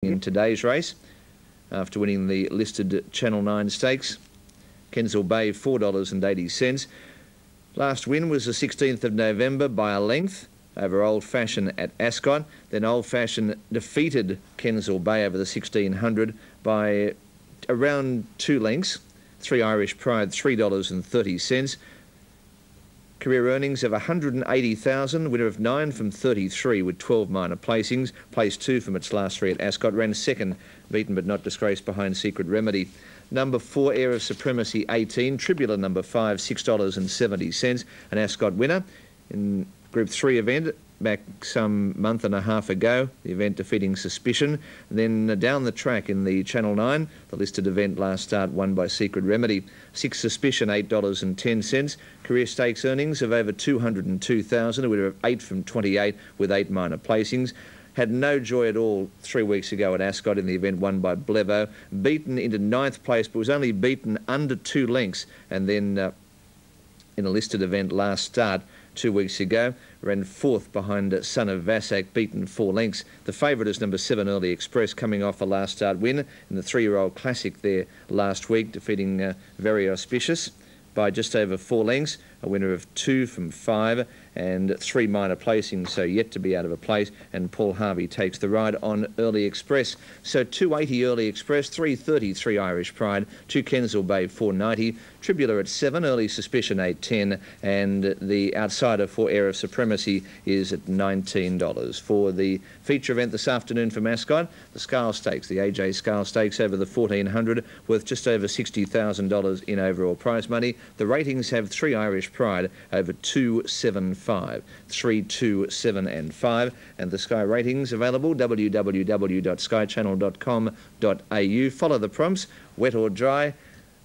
in today's race after winning the listed Channel 9 Stakes. Kensal Bay, $4.80. Last win was the 16th of November by a length over Old Fashion at Ascot. Then Old Fashion defeated Kensal Bay over the 1600 by around 2 lengths. 3 Irish Pride, $3.30. Career earnings of $180,000, winner of 9 from 33 with 12 minor placings. Placed 2 from its last 3 at Ascot, ran second, beaten but not disgraced behind Secret Remedy. Number 4, Air of Supremacy, 18. Tribula number 5, $6.70. An Ascot winner in Group 3 event back some month and a half ago, the event defeating Suspicion. Then down the track in the Channel 9, the listed event last start won by Secret Remedy. 6 Suspicion, $8.10. Career stakes earnings of over $202,000, a winner of 8 from 28 with 8 minor placings. Had no joy at all 3 weeks ago at Ascot in the event won by Blevo. Beaten into 9th place, but was only beaten under 2 lengths. And then in a listed event last start 2 weeks ago, ran 4th behind Son of Vassak, beaten 4 lengths. The favourite is number 7, Early Express, coming off a last start win in the 3-year-old Classic there last week, defeating Very Auspicious by just over 4 lengths. A winner of 2 from 5 and 3 minor placings, so yet to be out of a place. And Paul Harvey takes the ride on Early Express. So 280 Early Express, 333 Irish Pride, 2 Kensal Bay, 490. Tribula at 7, Early Suspicion, 8.10, and the outsider for Air of Supremacy is at $19. For the feature event this afternoon from Ascot, the Scale Stakes, the AJ Scale Stakes over the 1400, worth just over $60,000 in overall prize money. The ratings have 3 Irish Pride over 275, 3, 2, 7 and 5, and the Sky ratings available www.skychannel.com.au. Follow the prompts, wet or dry,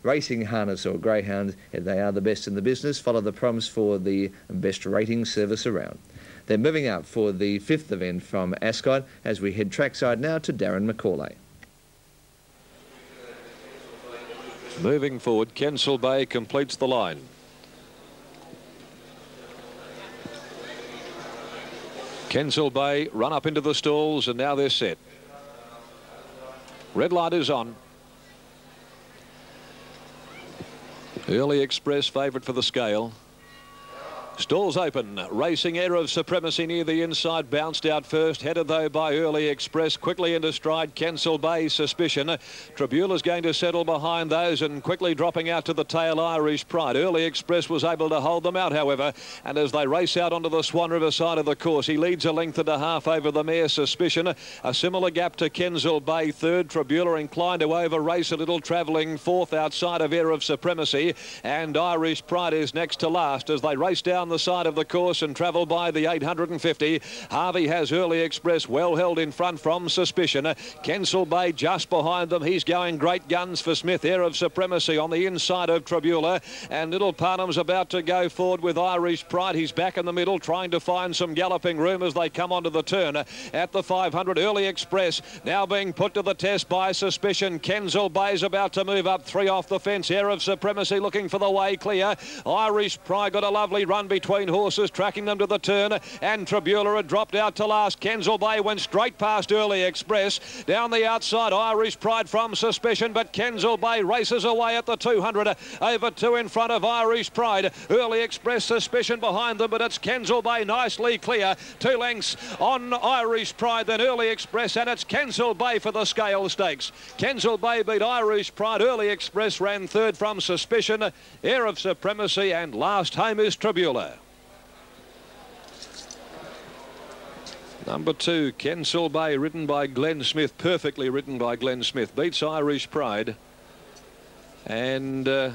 racing harness or greyhound, they are the best in the business. Follow the prompts for the best rating service around. They're moving out for the 5th event from Ascot as we head trackside now to Darren McCauley. Moving forward, Kensal Bay completes the line. Kensal Bay run up into the stalls and now they're set. Red light is on. Early Express favourite for the scale. Stalls open, racing Air of Supremacy near the inside, bounced out first, headed though by Early Express, quickly into stride, Kensal Bay, Suspicion. Tribula's going to settle behind those and quickly dropping out to the tail, Irish Pride. Early Express was able to hold them out, however, and as they race out onto the Swan River side of the course, he leads a length and a half over the mare Suspicion. A similar gap to Kensal Bay, third. Tribula inclined to over-race a little, travelling 4th outside of Air of Supremacy, and Irish Pride is next to last as they race down the side of the course and travel by the 850. Harvey has Early Express well held in front from Suspicion. Kensal Bay just behind them. He's going great guns for Smith. Air of Supremacy on the inside of Tribula, and Little Parnham's about to go forward with Irish Pride. He's back in the middle trying to find some galloping room as they come onto the turn at the 500. Early Express now being put to the test by Suspicion. Kensal Bay's about to move up, 3 off the fence. Air of Supremacy looking for the way clear. Irish Pride got a lovely run between horses, tracking them to the turn, and Tribula had dropped out to last. Kensal Bay went straight past Early Express. Down the outside, Irish Pride from Suspicion, but Kensal Bay races away at the 200, over 2 in front of Irish Pride. Early Express, Suspicion behind them, but it's Kensal Bay nicely clear. 2 lengths on Irish Pride, then Early Express, and it's Kensal Bay for the scale stakes. Kensal Bay beat Irish Pride. Early Express ran 3rd from Suspicion. Air of Supremacy, and last home is Tribula. Number 2, Kensal Bay, ridden by Glenn Smith, perfectly ridden by Glenn Smith, beats Irish Pride. And the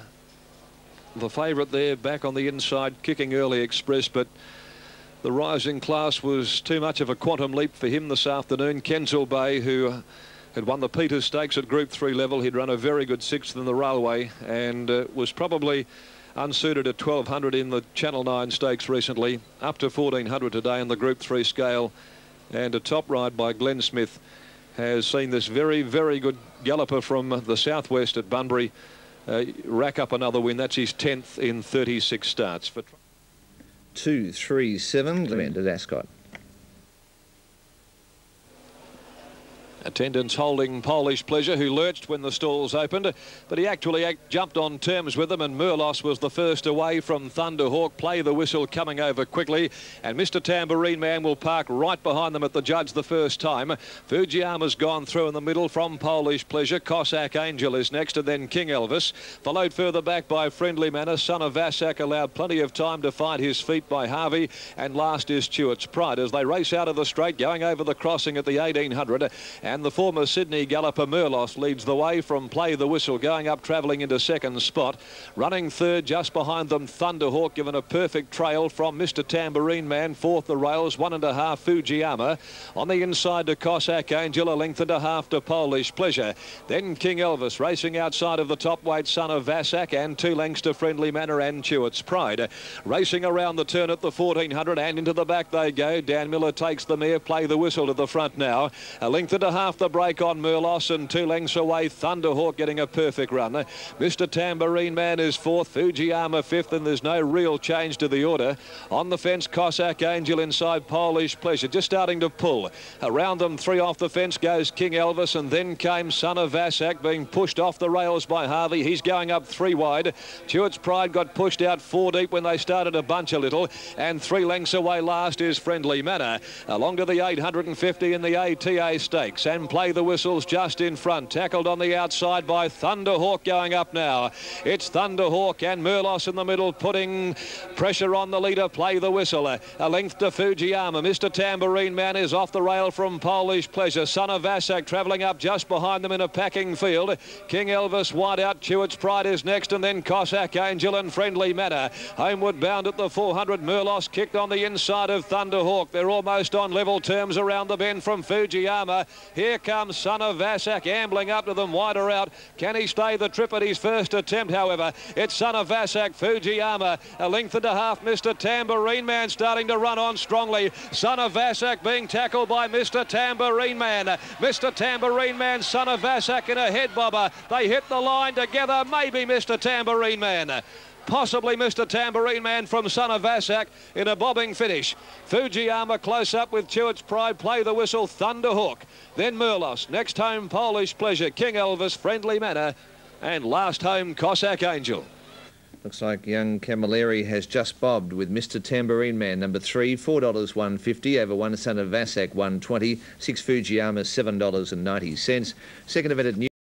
favourite there back on the inside, kicking Early Express, but the rising class was too much of a quantum leap for him this afternoon. Kensal Bay, who had won the Peters Stakes at Group 3 level, he'd run a very good 6th in the Railway, and was probably unsuited at 1200 in the Channel 9 Stakes recently, up to 1400 today in the Group 3 scale. And a top ride by Glenn Smith has seen this very, very good galloper from the southwest at Bunbury rack up another win. That's his 10th in 36 starts. For 2, 3, 7, Clement at Ascot. Attendants holding Polish Pleasure, who lurched when the stalls opened, but he actually jumped on terms with them, and Murlos was the first away from Thunderhawk. Play the Whistle coming over quickly, and Mr. Tambourine Man will park right behind them at the judge the first time. Fujiyama's gone through in the middle from Polish Pleasure. Cossack Angel is next, and then King Elvis, followed further back by Friendly Manner. Son of Vassac allowed plenty of time to find his feet by Harvey, and last is Stuart's Pride as they race out of the straight, going over the crossing at the 1800. And the former Sydney galloper Murlos leads the way from Play the Whistle, going up, travelling into second spot. Running third just behind them, Thunderhawk, given a perfect trail from Mr. Tambourine Man. Fourth the rails, 1.5 Fujiyama. On the inside to Cossack Angel, a length and a half to Polish Pleasure. Then King Elvis racing outside of the top weight Son of Vassac, and 2 lengths to Friendly Manner and Stuart's Pride. Racing around the turn at the 1400, and into the back they go. Dan Miller takes the mare. Play the Whistle to the front now. A length and a half the break on Murlos, and 2 lengths away Thunderhawk getting a perfect run. Mr. Tambourine Man is fourth, Fujiyama fifth, and there's no real change to the order. On the fence, Cossack Angel inside Polish Pleasure, just starting to pull. Around them, 3 off the fence goes King Elvis, and then came Son of Vassac, being pushed off the rails by Harvey. He's going up 3 wide. Stuart's Pride got pushed out 4 deep when they started to bunch a little, and 3 lengths away last is Friendly Manner. Along to the 850 in the ATA Stakes, and Play the Whistle's just in front, tackled on the outside by Thunderhawk going up now. It's Thunderhawk and Murlos in the middle, putting pressure on the leader, Play the Whistle. A length to Fujiyama. Mr. Tambourine Man is off the rail from Polish Pleasure. Son of Vassac travelling up just behind them in a packing field. King Elvis wide out. Stuart's Pride is next, and then Cossack Angel and Friendly Manner. Homeward bound at the 400. Murlos kicked on the inside of Thunderhawk. They're almost on level terms around the bend from Fujiyama. Here comes Son of Vassac ambling up to them, wider out. Can he stay the trip at his first attempt, however? It's Son of Vassac, Fujiyama, a length and a half. Mr. Tambourine Man starting to run on strongly. Son of Vassac being tackled by Mr. Tambourine Man. Mr. Tambourine Man, Son of Vassac in a head bobber. They hit the line together, maybe Mr. Tambourine Man. Possibly Mr. Tambourine Man from Son of Vassac in a bobbing finish. Fujiyama close up with Stuart's Pride, Play the Whistle, Thunderhawk. Then Murlos. Next home, Polish Pleasure, King Elvis, Friendly Manner, and last home, Cossack Angel. Looks like young Camilleri has just bobbed with Mr. Tambourine Man, number 3, $4 150, over 1 Son of Vassac 120, 6 Fujiyama $7.90. Second event at New